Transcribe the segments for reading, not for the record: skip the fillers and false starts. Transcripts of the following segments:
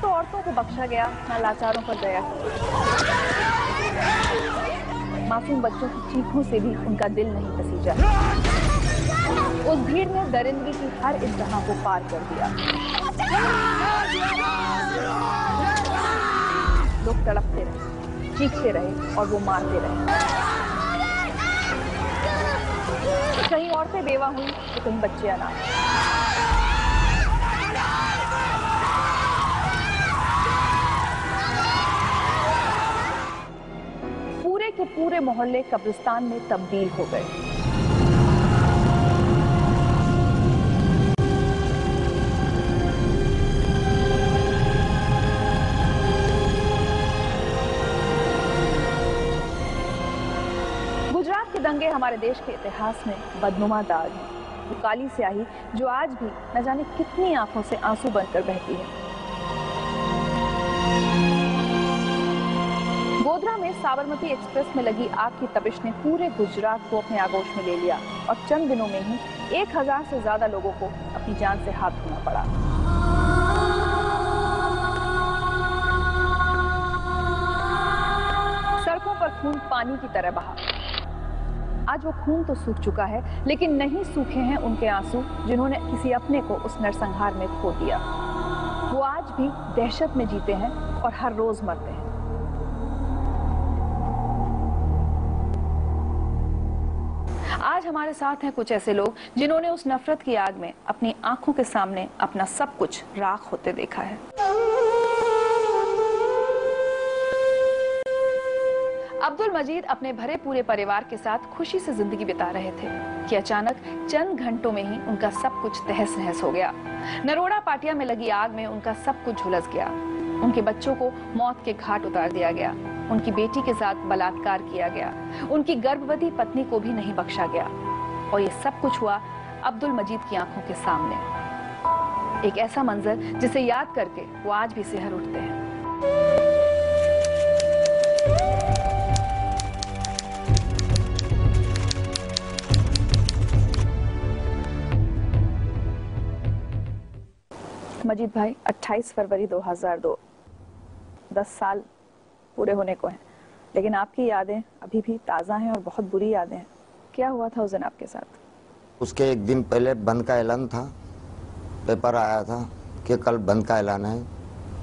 तो औरतों को बख्शा गया, न लाचारों पर दया। मासूम बच्चों की चीखों से भी उनका दिल नहीं पसीजा। उस भीड़ ने दरिंदगी की हर इंतहा को पार कर दिया। लोग तड़पते रहे, चीखते रहे और वो मारते रहे। कहीं औरतें बेवा हुई तो कहीं बच्चे अनाथ। पूरे के पूरे मोहल्ले कब्रिस्तान में तब्दील हो गए। गुजरात के दंगे हमारे देश के इतिहास में बदनुमा दाग है। वो काली स्याही जो आज भी न जाने कितनी आंखों से आंसू बनकर बहती है। गोधरा में साबरमती एक्सप्रेस में लगी आग की तपिश ने पूरे गुजरात को अपने आगोश में ले लिया और चंद दिनों में ही 1000 से ज्यादा लोगों को अपनी जान से हाथ धोना पड़ा। सड़कों पर खून पानी की तरह बहा। आज वो खून तो सूख चुका है, लेकिन नहीं सूखे हैं उनके आंसू जिन्होंने किसी अपने को उस नरसंहार में खो दिया। वो आज भी दहशत में जीते हैं और हर रोज मरते हैं। आज हमारे साथ हैं कुछ ऐसे लोग जिन्होंने उस नफरत की आग में अपनी आंखों के सामने अपना सब कुछ राख होते देखा है। अब्दुल मजीद अपने भरे पूरे परिवार के साथ खुशी से जिंदगी बिता रहे थे कि अचानक चंद घंटों में ही उनका सब कुछ तहस नहस हो गया। नरोड़ा पाटिया में लगी आग में उनका सब कुछ झुलस गया। उनके बच्चों को मौत के घाट उतार दिया गया। उनकी बेटी के साथ बलात्कार किया गया। उनकी गर्भवती पत्नी को भी नहीं बख्शा गया। और ये सब कुछ हुआ अब्दुल मजीद की आंखों के सामने। एक ऐसा मंजर जिसे याद करके वो आज भी सिहर उठते हैं। मजीद भाई, 28 फरवरी 2002, 10 साल पूरे होने को हैं, लेकिन आपकी यादें अभी भी ताज़ा हैं और बहुत बुरी यादें हैं। क्या हुआ था उस दिन आपके साथ? उसके एक दिन पहले बंद का ऐलान था। पेपर आया था कि कल बंद का ऐलान है।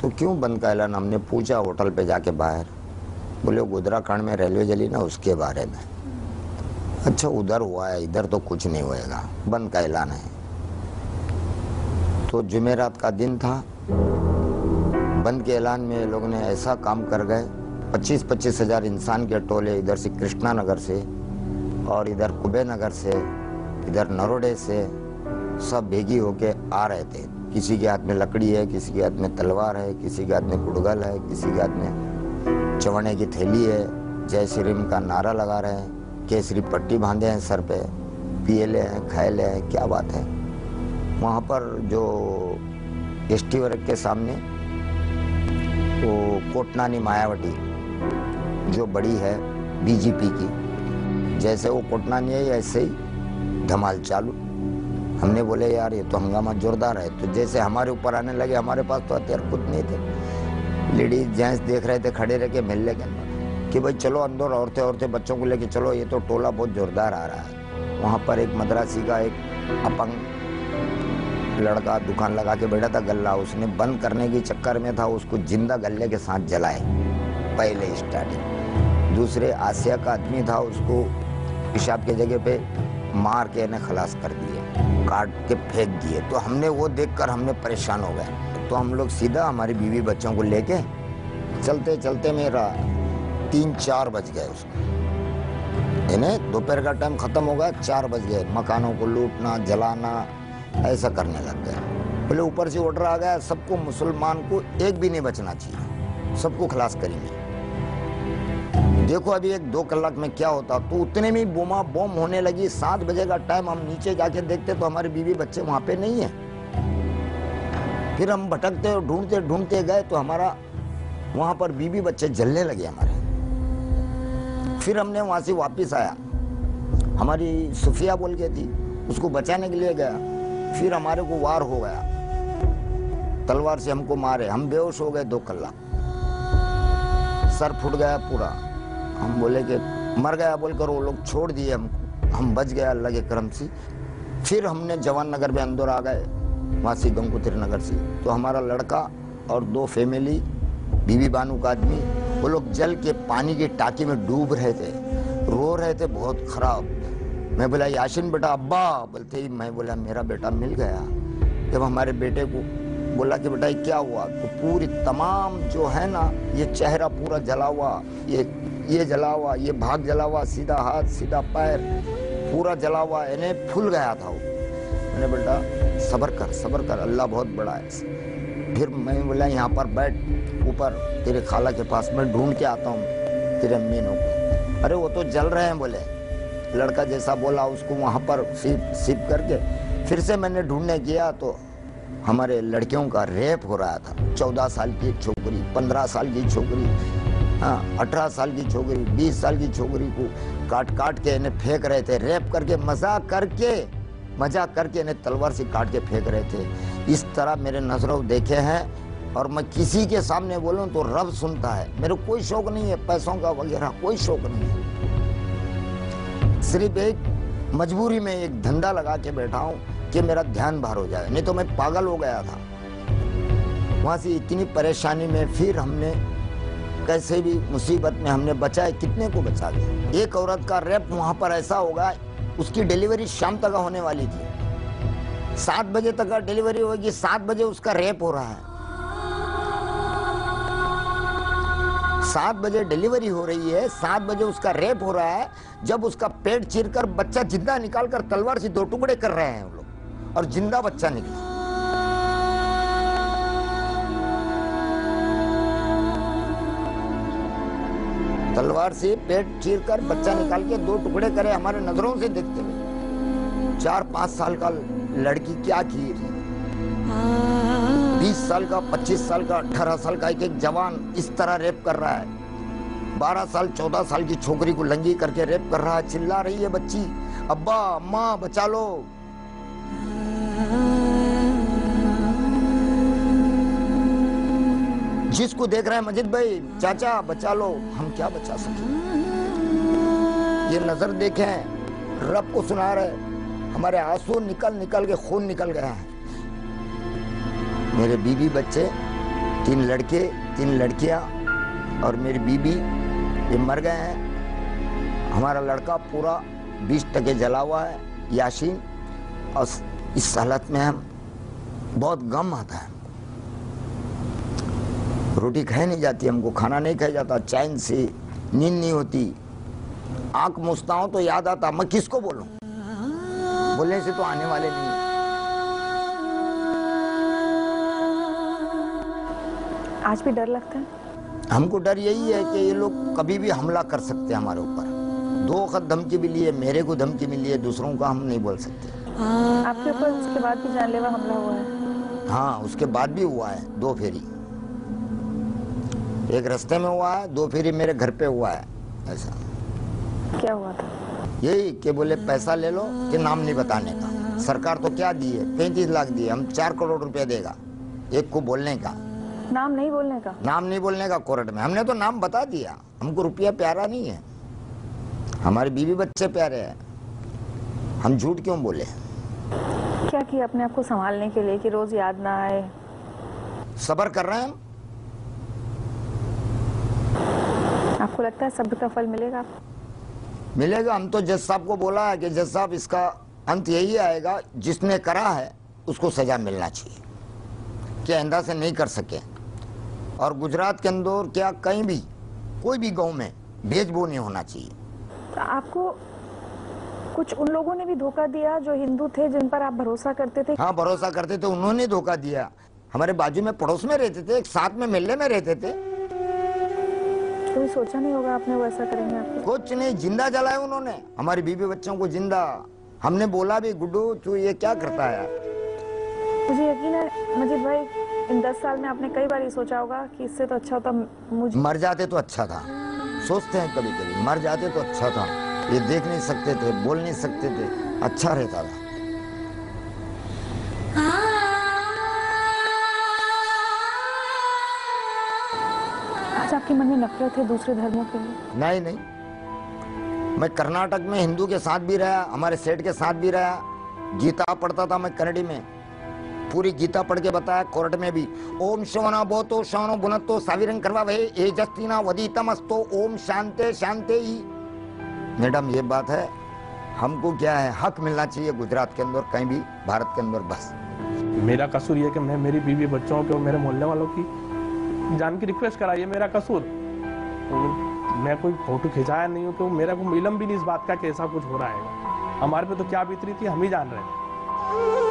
तो क्यों बंद का ऐलान? हमने पूछा होटल पे जाके बाहर। बोले गोधराकांड में रेलवे जली ना, उसके बारे में। अच्छा, उधर हुआ है, इधर तो कुछ नहीं होएगा, बंद का ऐलान है। तो जुमेरात का दिन था। बंद के ऐलान में लोगों ने ऐसा काम कर गए। 25-25 हजार इंसान के टोले इधर से कृष्णा नगर से और इधर कुबे नगर से, इधर नरोड़े से, सब भेगी होके आ रहे थे। किसी के हाथ में लकड़ी है, किसी के हाथ में तलवार है, किसी के हाथ में कुड़गल है, किसी के हाथ में चवने की थैली है। जय श्री राम का नारा लगा रहे हैं, केसरी पट्टी बांधे हैं सर पे, पियले हैं, खायले हैं। क्या बात है। वहाँ पर जो एसटी वर्ग के सामने वो कोटनानी मायावती जो बड़ी है बीजेपी की, जैसे वो कोटनानी है ऐसे ही धमाल चालू। हमने बोले यार ये तो हंगामा जोरदार है। तो जैसे हमारे ऊपर आने लगे, हमारे पास तो हथियार कुछ नहीं थे। लेडीज जेंट्स देख रहे थे खड़े रह के मिलने के अंदर कि भाई चलो अंदर, औरतें बच्चों को लेके चलो, ये तो टोला बहुत जोरदार आ रहा है। वहाँ पर एक मद्रासी का एक अपंग लड़का दुकान लगा के बैठा था गल्ला, उसने बंद करने के चक्कर में था, उसको जिंदा गल्ले के साथ जलाए पहले स्टार्टिंग। दूसरे आसिया का आदमी था, उसको पेशाब के जगह पे मार के इन्हें खलास कर दिए, काट के फेंक दिए। तो हमने वो देखकर हमने परेशान हो गए। तो हम लोग सीधा हमारी बीवी बच्चों को लेके चलते चलते मेरा 3-4 बज गए। उसको इन्हें दोपहर का टाइम खत्म हो गया, 4 बज गए। मकानों को लूटना, जलाना ऐसा करने लग गए। बोले ऊपर से ऑर्डर आ गया, सबको, मुसलमान को एक भी नहीं बचना चाहिए, सबको खलास करेंगे। देखो अभी 1-2 कलाक में क्या होता। तो उतने में बोमा बम होने लगी। 7 बजे का टाइम, हम नीचे जाके देखते तो हमारे बीवी बच्चे वहां पे नहीं है। फिर हम भटकते और ढूंढते ढूंढते गए तो हमारा वहां पर बीवी बच्चे जलने लगे हमारे। फिर हमने वहां से वापिस आया, हमारी सुफिया बोल के थी, उसको बचाने के लिए गया। फिर हमारे को वार हो गया। तलवार से हमको मारे, हम बेहोश हो गए 2 कल्ला, सर फूट गया पूरा। हम बोले कि मर गया बोलकर वो लोग छोड़ दिए हमको, हम बच गए अल्लाह के करम से। फिर हमने जवान नगर में अंदर आ गए, वहाँ से गंगोत्री नगर से। तो हमारा लड़का और 2 फैमिली, बीबी बानू का आदमी, वो लोग जल के पानी की टाकी में डूब रहे थे, रो रहे थे बहुत खराब। मैं बोला याशीन बेटा, अब्बा बोलते ही मैं बोला मेरा बेटा मिल गया। जब हमारे बेटे को बोला कि बेटा क्या हुआ, तो पूरी तमाम जो है ना, ये चेहरा पूरा जला हुआ, ये जला हुआ, ये भाग जला हुआ, सीधा हाथ सीधा पैर पूरा जला हुआ, यानी फूल गया था वो। मैंने बेटा सब्र कर, अल्लाह बहुत बड़ा है। फिर मैं बोला यहाँ पर बैठ ऊपर तेरे खाला के पास, मैं ढूंढ के आता हूँ तेरे अम्मीनों को। अरे वो तो जल रहे हैं बोले। लड़का जैसा बोला उसको वहाँ पर सिप करके फिर से मैंने ढूंढने किया तो हमारे लड़कियों का रेप हो रहा था। 14 साल की एक छोकरी, 15 साल की छोकरी, 18 साल की छोकरी, 20 साल की छोकरी को काट के इन्हें फेंक रहे थे, रेप करके मजाक करके इन्हें तलवार से काट के फेंक रहे थे। इस तरह मेरे नजरों देखे हैं। और मैं किसी के सामने बोलूं तो रब सुनता है। मेरे कोई शौक नहीं है पैसों का वगैरह, कोई शौक नहीं है। सिर्फ एक मजबूरी में एक धंधा लगा के बैठा हूं कि मेरा ध्यान बाहर हो जाए, नहीं तो मैं पागल हो गया था। वहां से इतनी परेशानी में फिर हमने कैसे भी मुसीबत में हमने बचाए, कितने को बचा दिया। एक औरत का रेप वहां पर ऐसा होगा, उसकी डिलीवरी शाम तक होने वाली थी, 7 बजे तक का डिलीवरी होगी, 7 बजे उसका रेप हो रहा है। 7 बजे डिलीवरी हो रही है, 7 बजे उसका रेप हो रहा है। जब उसका पेट चीरकर बच्चा जिंदा निकालकर तलवार से 2 टुकड़े कर रहे हैं वो लोग, और जिंदा बच्चा निकला। तलवार से पेट चीरकर बच्चा निकाल के 2 टुकड़े करे हमारे नजरों से देखते हुए। 4-5 साल का लड़की क्या की, 20 साल का, 25 साल का, 18 साल का एक जवान इस तरह रेप कर रहा है। 12 साल 14 साल की छोकरी को लंगी करके रेप कर रहा है। चिल्ला रही है बच्ची, अब्बा अम्मा बचा लो। जिसको देख रहे हैं मजिद भाई, चाचा बचा लो, हम क्या बचा सके। ये नजर देखें, रब को सुना रहे, हमारे आंसू निकल के खून निकल गया है। मेरे बीबी बच्चे, 3 लड़के 3 लड़कियां और मेरी बीबी ये मर गए हैं। हमारा लड़का पूरा 20% जला हुआ है, याशीन। और इस हालत में हम बहुत गम आता है। रोटी खाई नहीं जाती हमको, खाना नहीं खाया जाता, चैन से नींद नहीं होती। आंख मूसता हूं तो याद आता, मैं किसको बोलूं, बोलने से तो आने वाले नहीं। आज भी डर लगता है? हमको डर यही है कि ये लोग कभी भी हमला कर सकते हैं हमारे ऊपर। 2 वक्त धमकी मिली है, मेरे को धमकी मिली है, दूसरों का हम नहीं बोल सकते। आपके ऊपर उसके बाद भी जानलेवा हमला हुआ है? हाँ, उसके बाद भी हुआ है। 2 फेरी, एक रास्ते में हुआ है, 2 फेरी मेरे घर पे हुआ है। ऐसा क्या हुआ था? यही कि बोले पैसा ले लो कि नाम नहीं बताने का। सरकार तो क्या दी है, 35 लाख दिए, हम 4 करोड़ रुपया देगा एक को बोलने का। नाम नहीं बोलने का? नाम नहीं बोलने का कोर्ट में। हमने तो नाम बता दिया, हमको रुपया प्यारा नहीं है, हमारे बीवी बच्चे प्यारे हैं, हम झूठ क्यों बोले। क्या किया अपने आप को संभालने के लिए कि रोज याद ना आए? सब्र कर रहे हैं हम। आपको लगता है सब्र का फल मिलेगा आपको? मिलेगा। हम तो जज साहब को बोला है कि जज साहब इसका अंत यही आएगा, जिसने करा है उसको सजा मिलना चाहिए, कि आइंदा से नहीं कर सके। और गुजरात के अंदर क्या कहीं भी कोई भी गांव में भेदभाव नहीं होना चाहिए। तो आपको कुछ उन लोगों ने भी धोखा दिया जो हिंदू थे, जिन पर आप भरोसा करते थे? हाँ, भरोसा करते थे, उन्होंने धोखा दिया। हमारे बाजू में पड़ोस में रहते थे, एक साथ में मिलने में रहते थे। कभी सोचा नहीं होगा आपने वो ऐसा करेंगे आपको? कुछ नहीं, जिंदा जलाया उन्होंने हमारी बीवी बच्चों को जिंदा। हमने बोला भी, गुड्डू तू ये क्या करता है। मुझे यकीन है मजीद भाई, इन 10 साल में आपने कई बार ये सोचा होगा कि इससे तो अच्छा होता मुझे मर जाते तो अच्छा था। सोचते हैं कभी कभी, मर जाते तो अच्छा था। ये देख नहीं सकते थे, बोल नहीं सकते थे, अच्छा रहता था। अच्छा, आपके मन में नफरत है दूसरे धर्मों के लिए? नहीं नहीं, मैं कर्नाटक में हिंदू के साथ भी रहा, हमारे सेठ के साथ भी रहा, गीता पढ़ता था मैं कन्नड़ी में, पूरी गीता पढ़ के बताया कोर्ट में भी। ओम शवना बोतो शवनो बुनतो साविरंग करवा भे एजस्तिना वदीतमस्तो ओम शांते शांते ही। मैडम ये बात है, हमको क्या है, हक मिलना चाहिए गुजरात के अंदर, कहीं भी भारत के अंदर, बस। मेरा कसूर ये कि मैं मेरी बीवी बच्चों के और मेरे मोहल्ले वालों की जान की रिक्वेस्ट कराई है, मेरा कसूर। मैं कोई फोटो खिंचाया नहीं हूँ, तो मेरा को इल्म भी नहीं इस बात का कि ऐसा कुछ हो रहा है। हमारे पे तो क्या बीत रही थी हम ही जान रहे हैं।